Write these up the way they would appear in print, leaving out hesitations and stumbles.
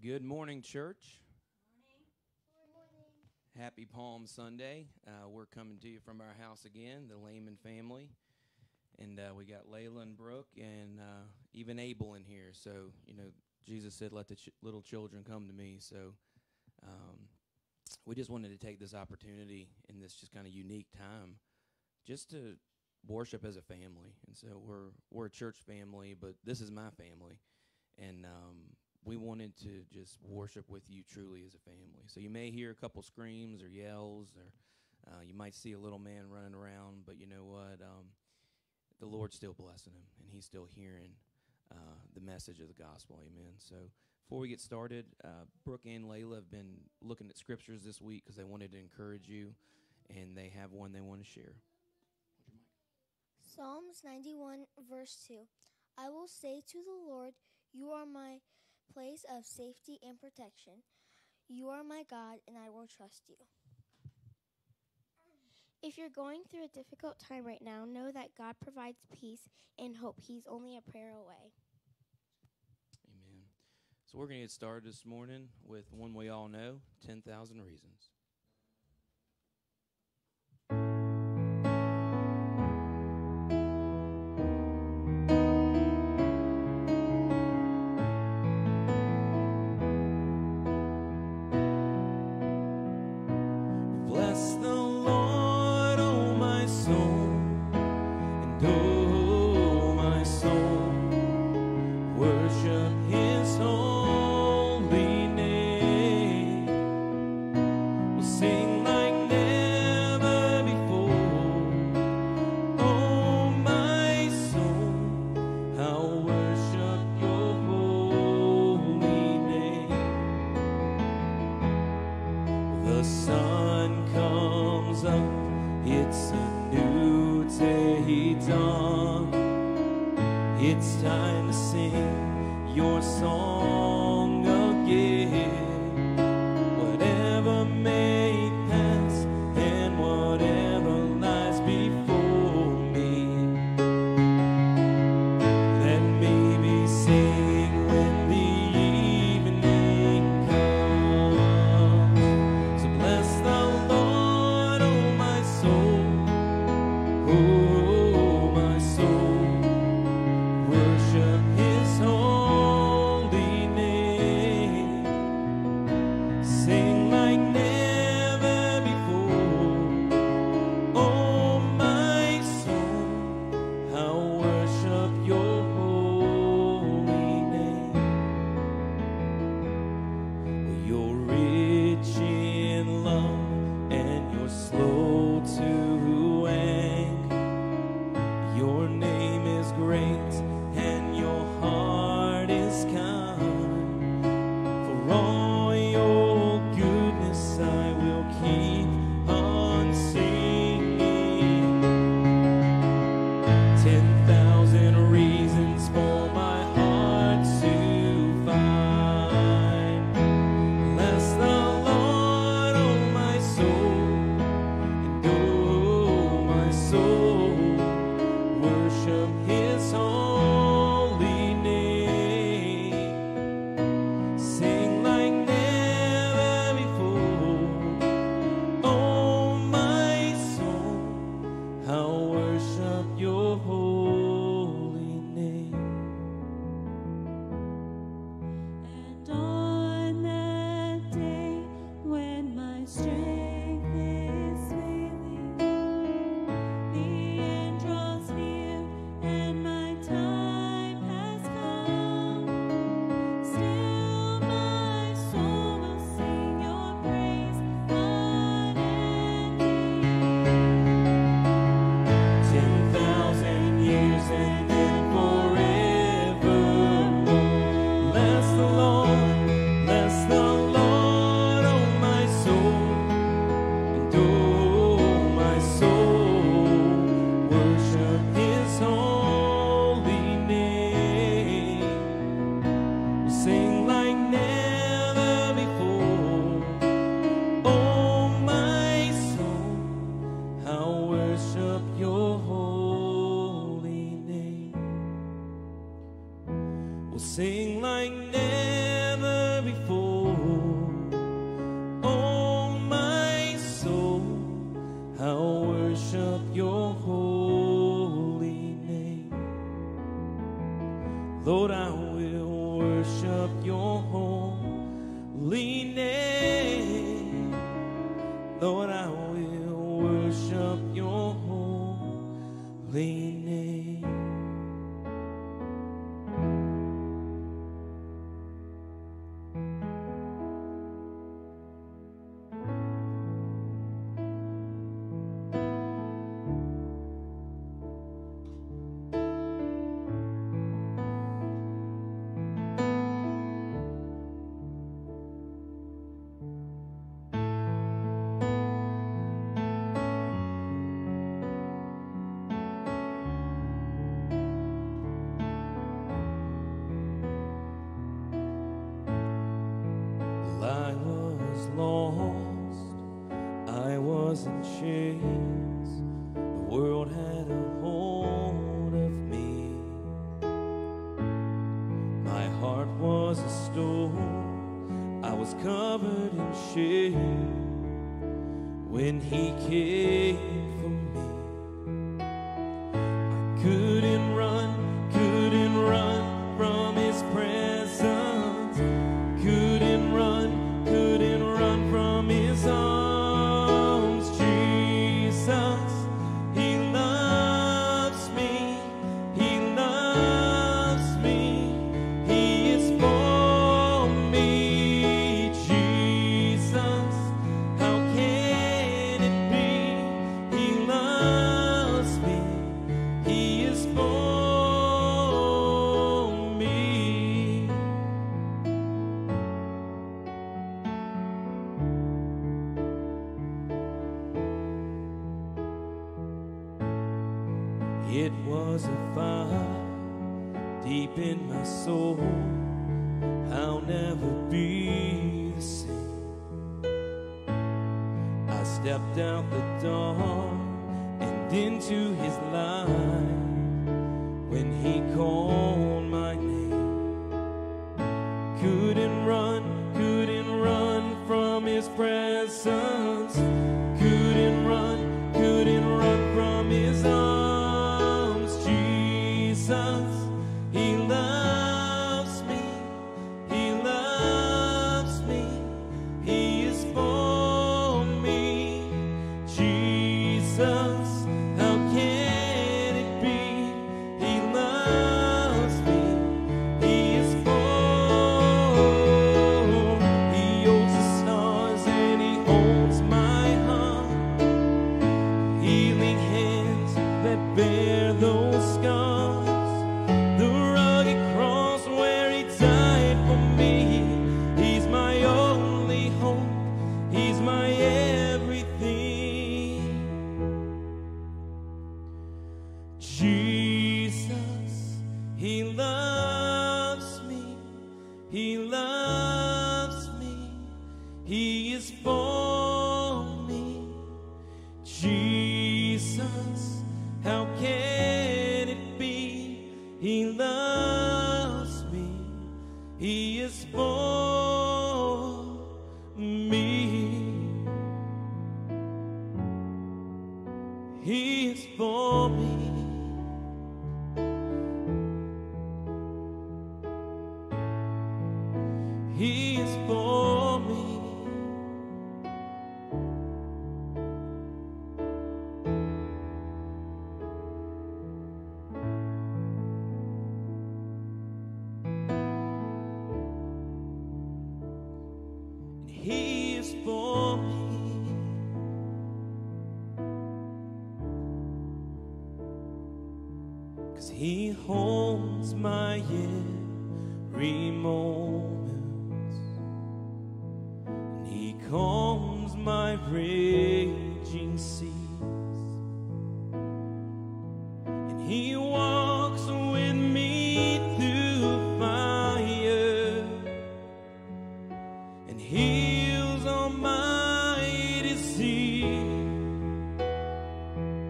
Good morning, church. Good morning. Happy Palm Sunday. We're coming to you from our house again, the Lehman family. And we got Layla and Brooke and even Abel in here. So, Jesus said, let the little children come to me. So we just wanted to take this opportunity in this just kind of unique time just to worship as a family. And so we're a church family, but this is my family. And we wanted to just worship with you truly as a family. So you may hear a couple screams or yells, or you might see a little man running around, but you know what? The Lord's still blessing him, and he's still hearing the message of the gospel. Amen. So before we get started, Brooke and Layla have been looking at scriptures this week because they wanted to encourage you, and they have one they want to share. Psalms 91, verse 2. I will say to the Lord, you are my place of safety and protection. You are my God, and I will trust you. If you're going through a difficult time right now, know that God provides peace and hope. He's only a prayer away. Amen. So we're going to get started this morning with one we all know, 10,000 Reasons. We'll sing like never before. will worship your holy name. Lord, I will worship your holy name. Lord, I will worship your holy name. I was lost, I was in chains, the world had a hold of me. My heart was a stone, I was covered in shame when he came for me. I couldn't run from his presence, couldn't run from his arms. Jesus, he loves me, he loves me, he is for me. Jesus, how can it be? He loves me, he is for me. It was a fire deep in my soul, I'll never be the same. I stepped out the door and into his light when he called my name. Couldn't run from his presence, couldn't run from his arms. Jesus, he loves me, he loves me, he is for me. Jesus, how can it be? He loves me, he is for. He holds the stars and he holds my heart, healing hands that bear those scars, the rugged cross where he died for me. He's my only hope, he's my everything. Jesus, he loves me, he loves me, he is for me. Jesus, how can it be? He loves me, he is for me. He is for me. He is for me. He is for me. 'Cause he holds my every moment, and he calms my raging seas, and he walks with me through fire, and heals all my disease.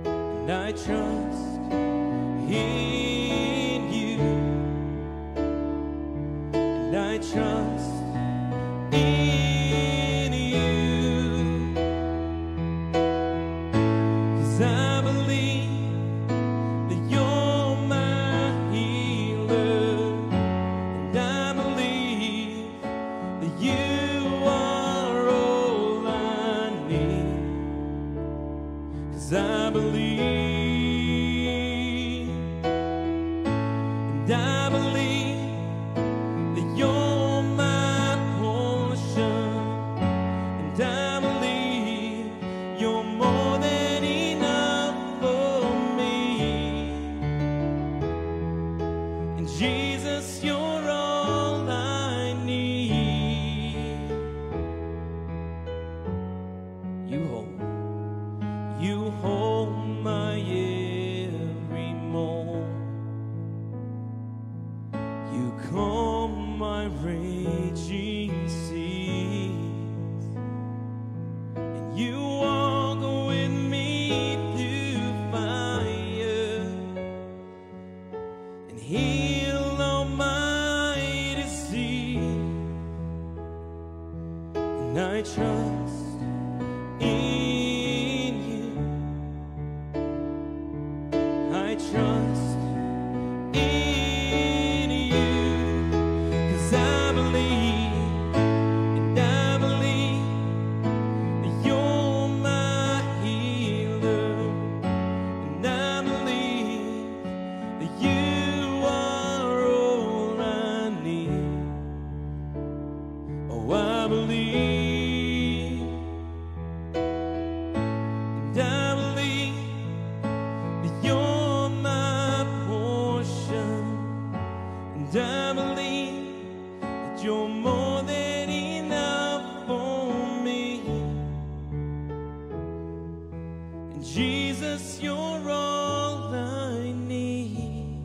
And I trust in you, and I trust in you. 'cause I believe that you're my healer, and I believe that you are all I need, 'cause I believe, and I believe that you're my portion, and I believe you're more than enough for me. And Jesus, you're all I need. You hold my every moan. You calm my raging seas, and you walk with me through fire and heal all my disease. And I trust in you. I trust in you, 'cause I believe, and I believe that you're my healer, and I believe that you are all I need. Oh, I believe, and I believe that you're my portion, and I believe that you're more than enough for me. And Jesus, you're all I need.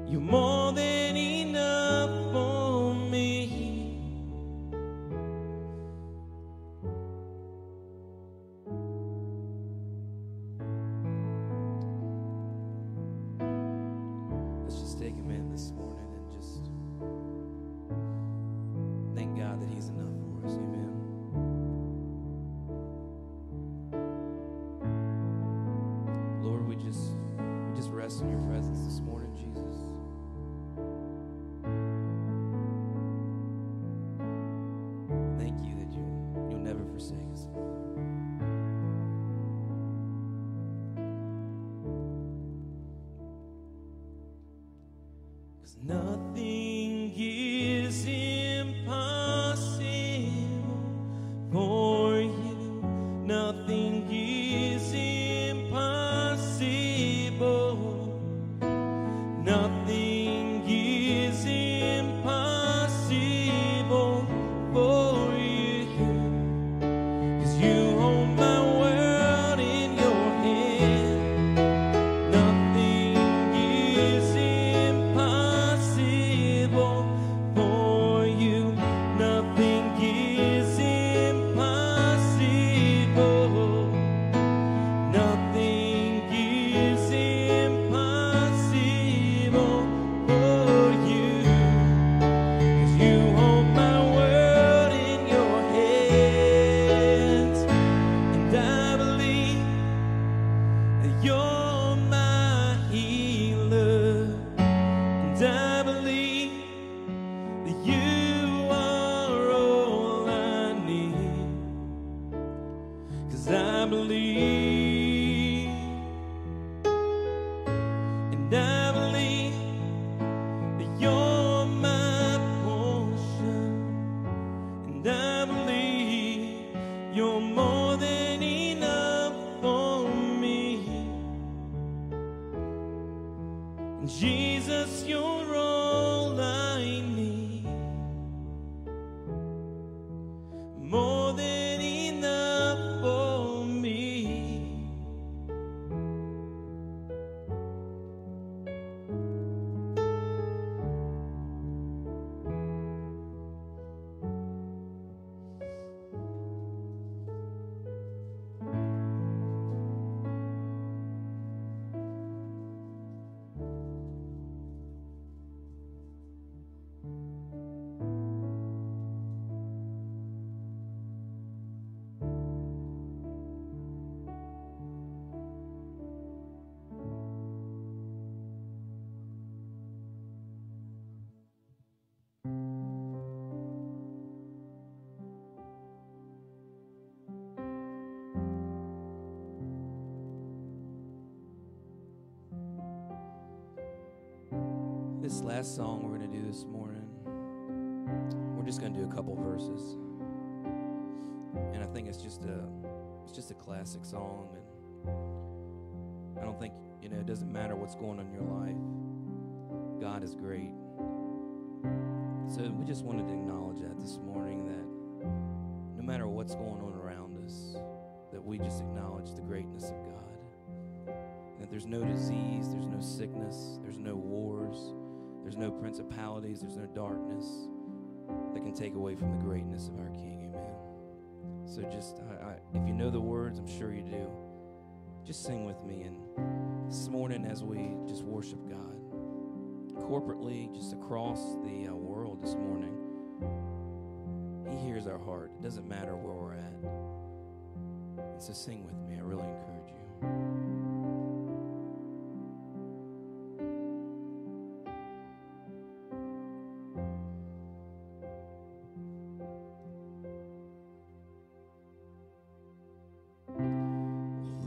You're more than enough for me. Let's just take a minute this morning and just thank God that He's enough for us. Amen. Lord, we just rest in your presence this morning, Jesus. Thank you that you'll never forsake us. Cause nothing is impossible for you. Nothing is impossible. Nothing is impossible for you. 'Cause you hold my world in your hand. Nothing is impossible for you. Nothing is impossible. Nothing is impossible for you. 'Cause you hold my world in your hands, and I believe that you're my healer, and I believe that you are all I need. 'Cause I believe, and I believe that you're my portion, and I believe you're more than enough for me. And Jesus, you're all I need. More than enough for me. This last song we're going to do this morning, we're just going to do a couple verses. And I think it's just a classic song. And I don't think, it doesn't matter what's going on in your life. God is great. So we just wanted to acknowledge that this morning, that no matter what's going on around us, that we just acknowledge the greatness of God. That there's no disease, there's no sickness, there's no wars, there's no principalities, there's no darkness that can take away from the greatness of our King. Amen. So just, if you know the words, I'm sure you do, just sing with me. And this morning as we just worship God, corporately, just across the world this morning, He hears our heart. It doesn't matter where we're at. And so sing with me. I really encourage you.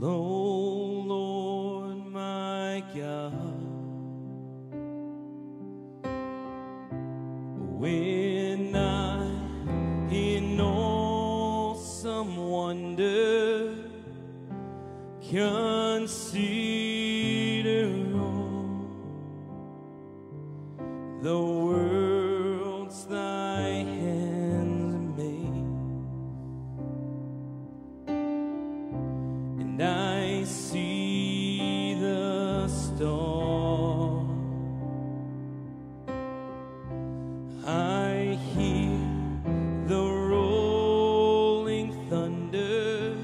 Oh, Lord, my God, when I in awesome wonder consider all the worlds thy hands made, and I see the stars, I hear the rolling thunder,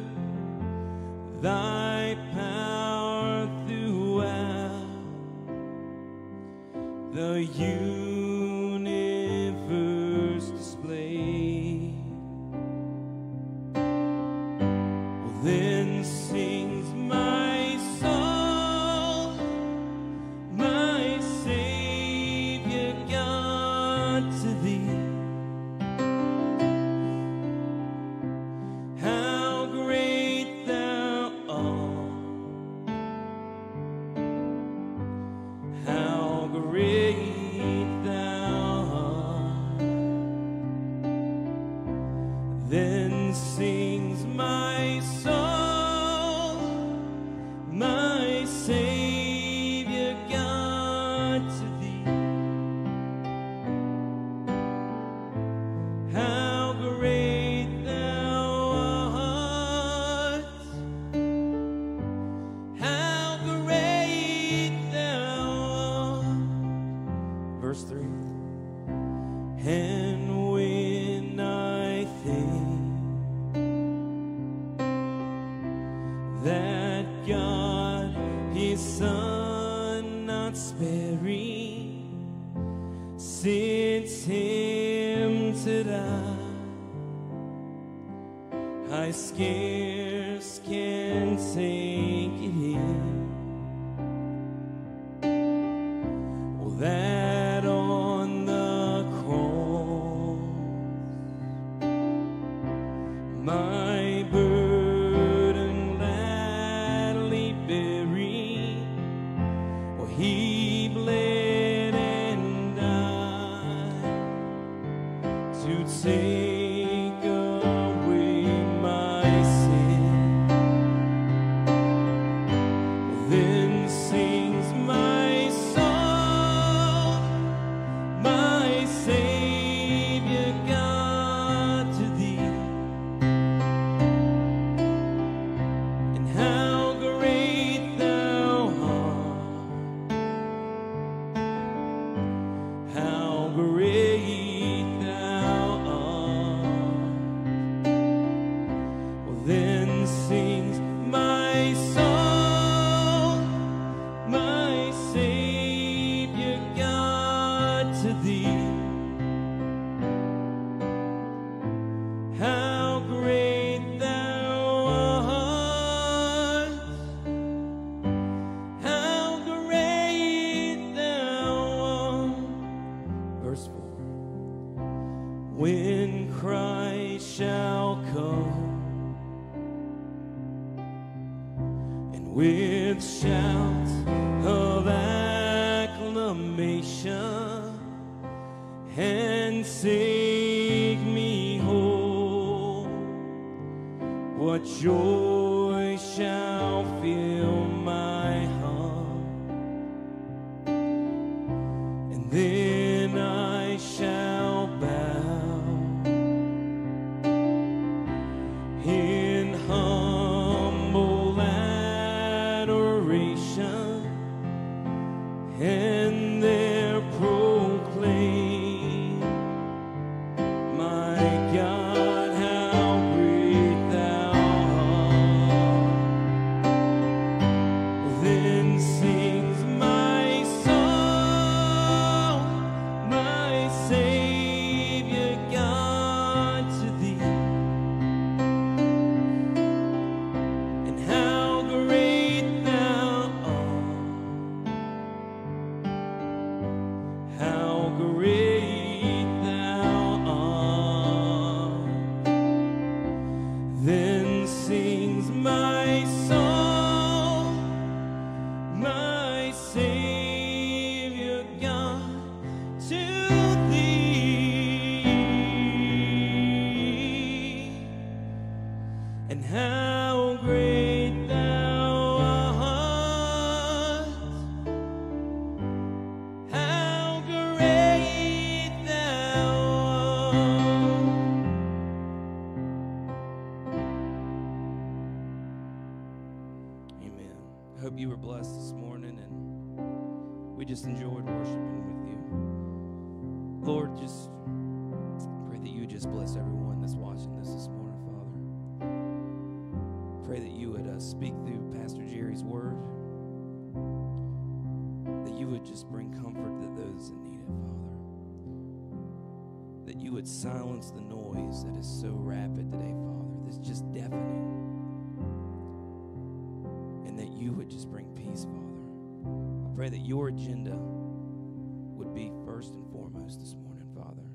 thy power throughout the universe displayed. Well, then sings my soul, my Savior God, to thee. How great thou art, how great thou art. Then sings my soul, my Savior God, to thee. How great thou art, how great thou art. Verse 3. And when I think that God, His Son, not sparing, sent Him to die, I scarce can take it in. Oh, that on the cross my burden gladly bearing, oh, He bled and died to take away my sin. Then sings my soul, my Savior God, to thee. And how great thou art, how great thou art. Well, then sings my soul, my Savior God, to thee. How great thou art, how great thou art. Verse 4. When Christ shall come, and with shouts of acclamation salvation and save me whole. What joy shall fill my heart, and then I shall bow in humble adoration, and there proclaim, my God, how great thou art. Then sings my soul, my Savior God, to thee. And how great thou art, how great thou art. Then sings my soul, my Savior God, to thee. And how great thou art, how great thou art. Amen. I hope you were blessed this morning, and we just enjoyed worshiping with you. Lord, just pray that you would just bless everyone that's watching this morning, Father. Pray that you would speak through Pastor Jerry's word, that you would just bring comfort to those that need it, Father. That you would silence the noise that is so rapid today, Father, that's just deafening. And that you would just bring peace, Father. I pray that your agenda would be first and foremost this morning, Father.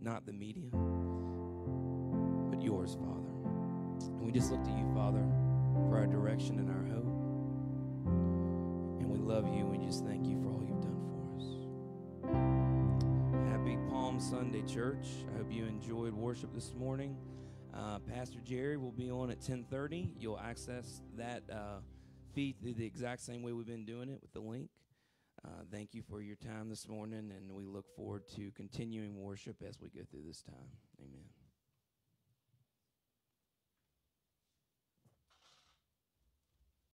Not the media, but yours, Father. And we just look to you, Father, for our direction and our hope. And we love you, and we just thank you for all you've done for us. Happy Palm Sunday, church. I hope you enjoyed worship this morning. Pastor Jerry will be on at 10:30. You'll access that feed through the exact same way we've been doing it with the link. Thank you for your time this morning, and we look forward to continuing worship as we go through this time. Amen.